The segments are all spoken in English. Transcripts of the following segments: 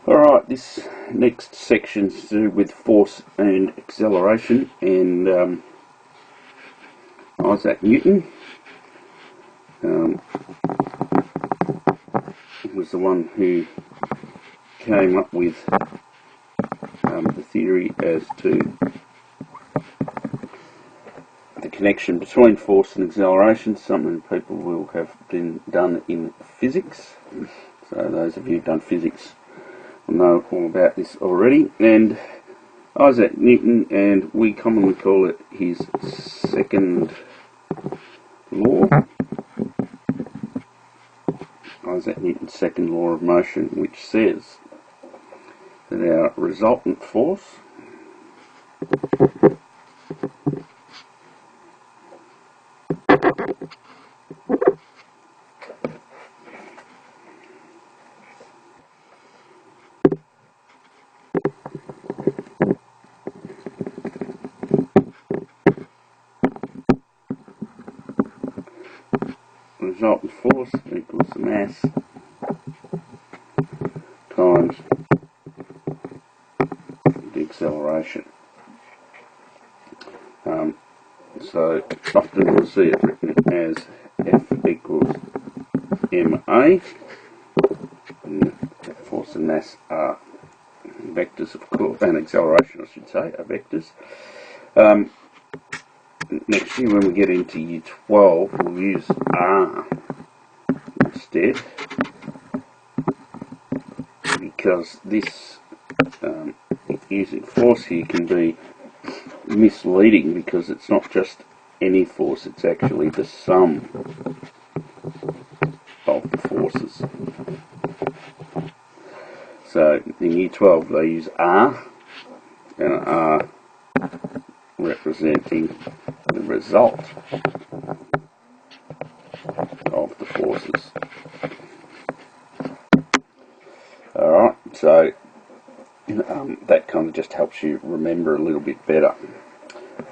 Alright, this next section is to do with force and acceleration, and Isaac Newton was the one who came up with the theory as to the connection between force and acceleration, something people will have been done in physics. So those of you who've done physics will know all about this already. And Isaac Newton, and we commonly call it his second law. Isaac Newton's second law of motion, which says that our resultant force equals the mass times the acceleration. So often we'll see it written as F equals ma, and force and mass are vectors, of course, and acceleration, I should say, are vectors. Next year, when we get into year 12, we'll use R instead, because this using force here can be misleading, because it's not just any force, it's actually the sum of the forces. So in year 12 they use R, and R representing the result of the forces. Alright, so that kind of just helps you remember a little bit better.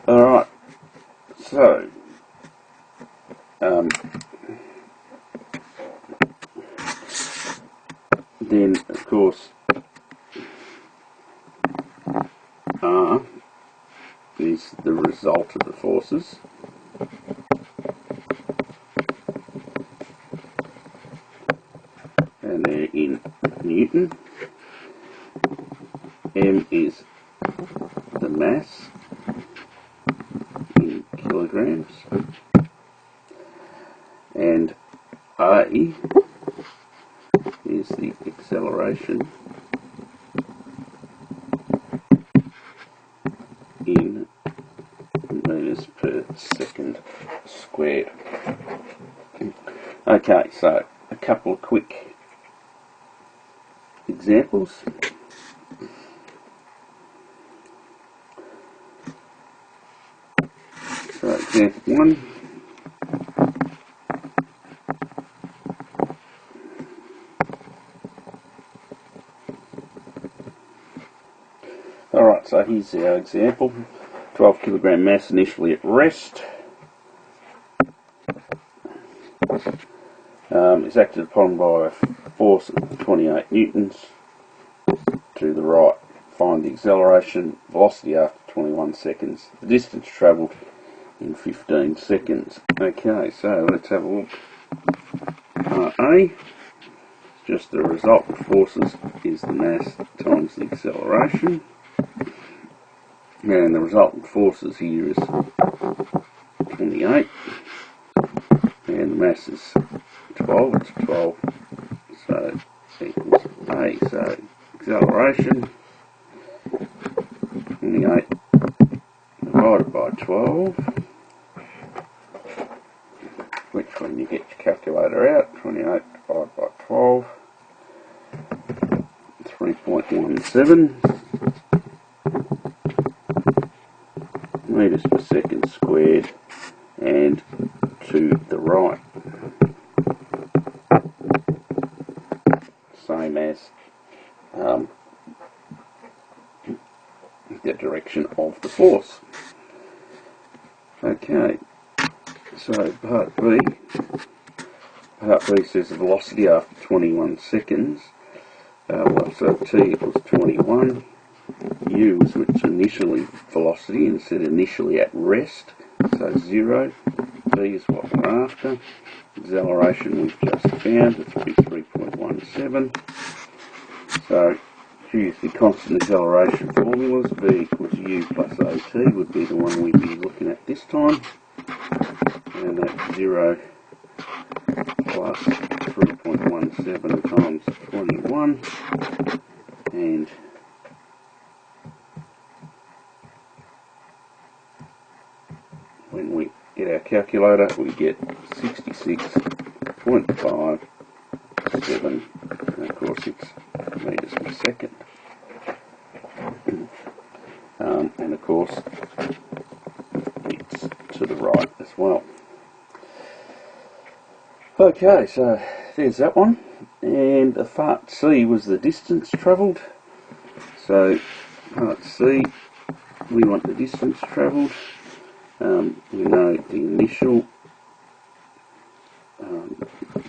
Alright, so then of course R is the result of the forces, and they're in Newton. M is the mass in kilograms, and A is the acceleration in meters per second squared. Okay, so a couple of quick examples. So example 1. Alright, so here's our example. 12 kilogram mass initially at rest. Is acted upon by a force of 28 newtons. To the right, find the acceleration, velocity after 21 seconds, the distance travelled in 15 seconds. Okay, so let's have a look. RA, just the result of forces is the mass times the acceleration. And the resultant forces here is 28, and the mass is 12, it's 12, so equals A, so acceleration, 28 divided by 12, which when you get your calculator out, 28 divided by 12, 3.17 meters per second squared, and to the right, same as the direction of the force. Okay, so part B says the velocity after 21 seconds. So t equals 21. U is its initially velocity and set initially at rest, so 0. V is what we're after. Acceleration we've just found, it's 3.17. So use the constant acceleration formulas. V equals U plus AT would be the one we'd be looking at this time. And that's 0 plus 3.17 times 21. And when we get our calculator, we get 66.57, and of course it's meters per second. And of course it's to the right as well. Okay, so there's that one. And the part C was the distance travelled. So part C, we want the distance travelled. We know the initial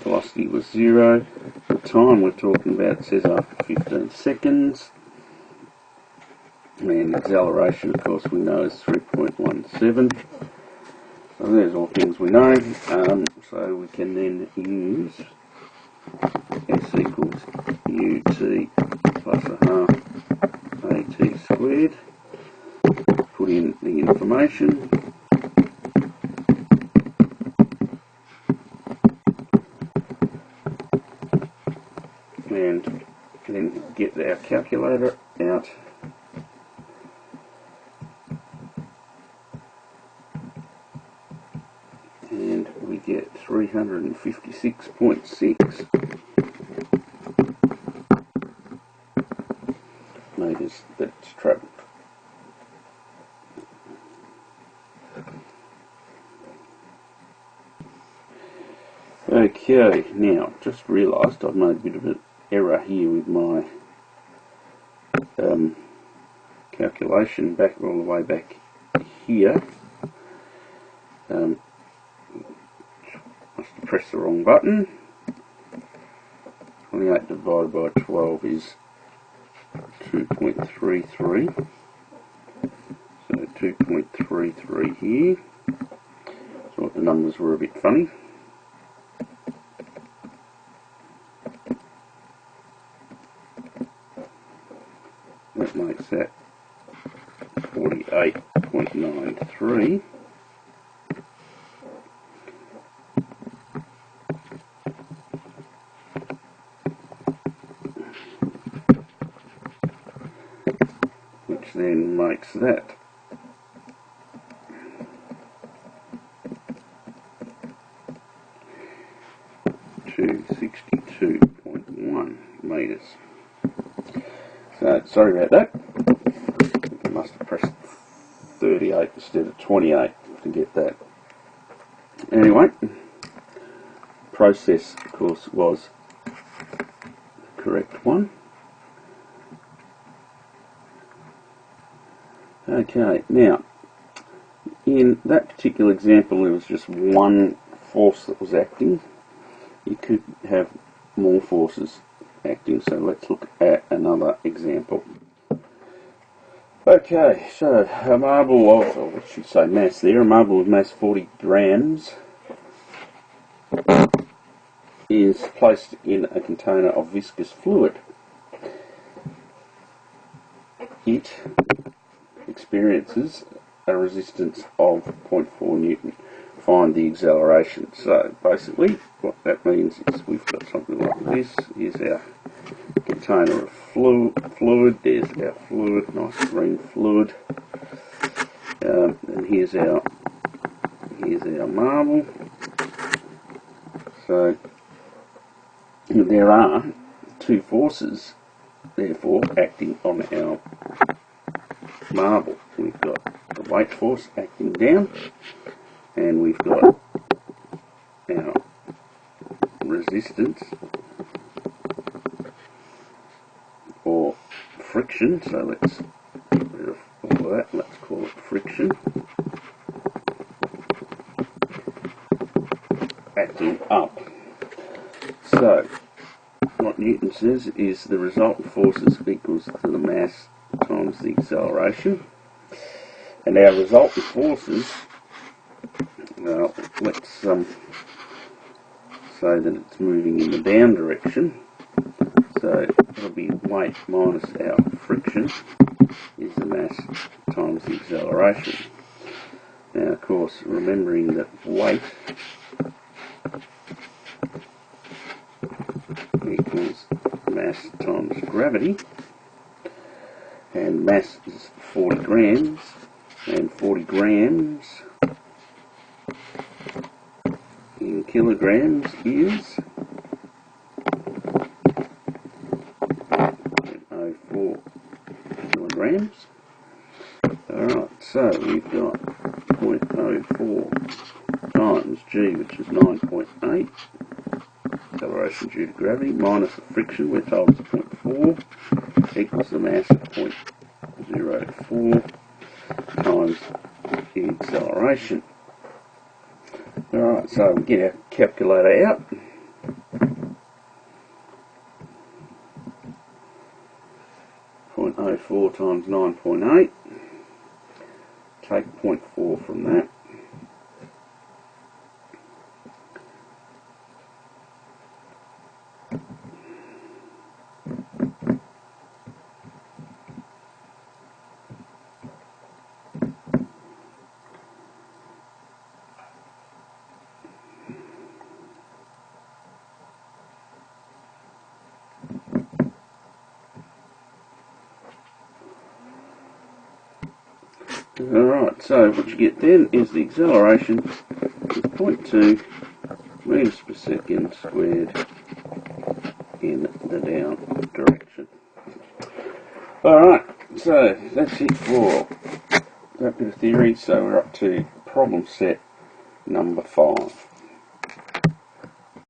velocity was 0. The time we're talking about says after 15 seconds. And acceleration, of course, we know is 3.17. So there's all things we know. So we can then use S equals ut plus a half at squared. Put in the information. And then get our calculator out. And we get 356.6 metres that it's travelled. Okay, now just realised I've made a bit of an error here with my calculation back all the way back here. Must have pressed the wrong button. 28 divided by 12 is 2.33. So 2.33 here. Thought the numbers were a bit funny. That makes that 48.93. Which then makes that 262.1 metres. So, sorry about that. I must have pressed 38 instead of 28 to get that. Anyway, process, of course, was the correct one. Okay, now, in that particular example, there was just one force that was acting. You could have more forces acting, so let's look at another example. Okay, so a marble of, or what should say mass there, a marble of mass 40 grams is placed in a container of viscous fluid. It experiences a resistance of 0.4 Newton. Find the acceleration. So basically what that means is we've got something like this. Here's our container of fluid. There's our fluid, nice green fluid. And here's our marble. So there are two forces therefore acting on our marble. We've got the weight force acting down, and we've got our resistance or friction. So let's get rid of all of that. Let's call it friction acting up. So what Newton says is the resultant forces equals to the mass times the acceleration. And our resultant forces, let's say that it's moving in the down direction. So it'll be weight minus our friction is the mass times the acceleration. Now, of course, remembering that weight equals mass times gravity, and mass is 40 grams, and 40 grams in kilograms is 0.04 kilograms. Alright, so we've got 0.04 times G, which is 9.8, acceleration due to gravity, minus the friction, we're told it's 0.4, equals the mass of 0.04 times the acceleration. Alright, so we get our calculator out. .04 times 9.8, take 0.4 from that. Alright, so what you get then is the acceleration is 0.2 meters per second squared in the down direction. Alright, so that's it for that bit of theory. So we're up to problem set number 5.